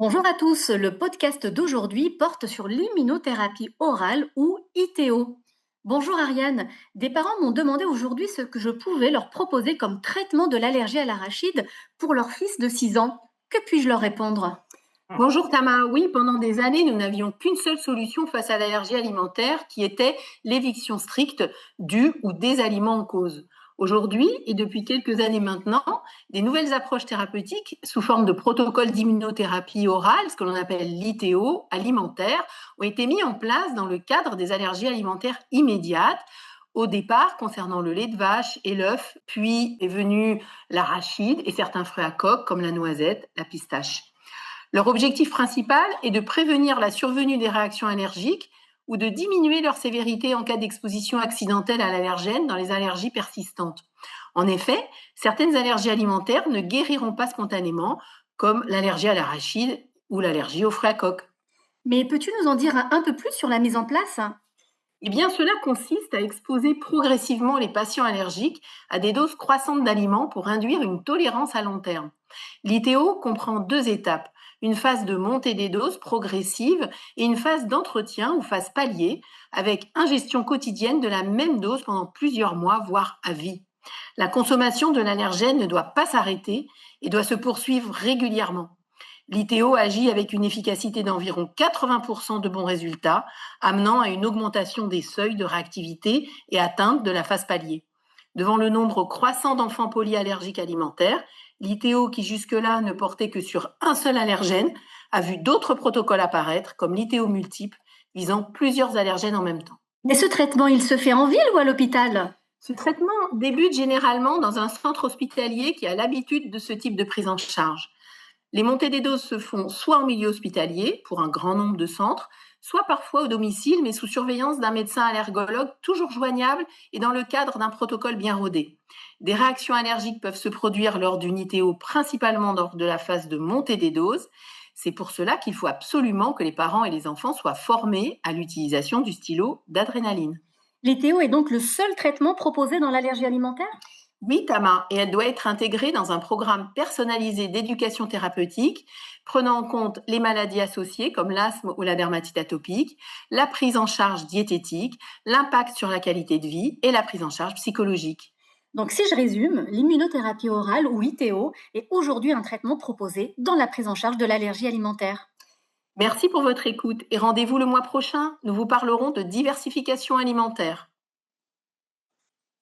Bonjour à tous, le podcast d'aujourd'hui porte sur l'immunothérapie orale ou ITO. Bonjour Ariane, des parents m'ont demandé aujourd'hui ce que je pouvais leur proposer comme traitement de l'allergie à l'arachide pour leur fils de 6 ans. Que puis-je leur répondre? Bonjour Tama, oui, pendant des années, nous n'avions qu'une seule solution face à l'allergie alimentaire qui était l'éviction stricte du ou des aliments en cause. Aujourd'hui, et depuis quelques années maintenant, des nouvelles approches thérapeutiques sous forme de protocoles d'immunothérapie orale, ce que l'on appelle l'ITO alimentaire, ont été mis en place dans le cadre des allergies alimentaires immédiates. Au départ, concernant le lait de vache et l'œuf, puis est venu l'arachide et certains fruits à coque comme la noisette, la pistache. Leur objectif principal est de prévenir la survenue des réactions allergiques ou de diminuer leur sévérité en cas d'exposition accidentelle à l'allergène dans les allergies persistantes. En effet, certaines allergies alimentaires ne guériront pas spontanément, comme l'allergie à l'arachide ou l'allergie aux fruits à coque. Mais peux-tu nous en dire un peu plus sur la mise en place? Eh bien, cela consiste à exposer progressivement les patients allergiques à des doses croissantes d'aliments pour induire une tolérance à long terme. L'ITO comprend deux étapes, une phase de montée des doses progressive et une phase d'entretien ou phase palier avec ingestion quotidienne de la même dose pendant plusieurs mois, voire à vie. La consommation de l'allergène ne doit pas s'arrêter et doit se poursuivre régulièrement. L'ITO agit avec une efficacité d'environ 80% de bons résultats, amenant à une augmentation des seuils de réactivité et atteinte de la phase palier. Devant le nombre croissant d'enfants polyallergiques alimentaires, l'ITO, qui jusque-là ne portait que sur un seul allergène, a vu d'autres protocoles apparaître, comme l'ITO multiple, visant plusieurs allergènes en même temps. Mais ce traitement, il se fait en ville ou à l'hôpital? Ce traitement débute généralement dans un centre hospitalier qui a l'habitude de ce type de prise en charge. Les montées des doses se font soit en milieu hospitalier, pour un grand nombre de centres, soit parfois au domicile, mais sous surveillance d'un médecin allergologue toujours joignable et dans le cadre d'un protocole bien rodé. Des réactions allergiques peuvent se produire lors d'une ITO, principalement lors de la phase de montée des doses. C'est pour cela qu'il faut absolument que les parents et les enfants soient formés à l'utilisation du stylo d'adrénaline. L'ITO est donc le seul traitement proposé dans l'allergie alimentaire? Oui, Tama, et elle doit être intégrée dans un programme personnalisé d'éducation thérapeutique, prenant en compte les maladies associées comme l'asthme ou la dermatite atopique, la prise en charge diététique, l'impact sur la qualité de vie et la prise en charge psychologique. Donc si je résume, l'immunothérapie orale ou ITO est aujourd'hui un traitement proposé dans la prise en charge de l'allergie alimentaire. Merci pour votre écoute et rendez-vous le mois prochain. Nous vous parlerons de diversification alimentaire.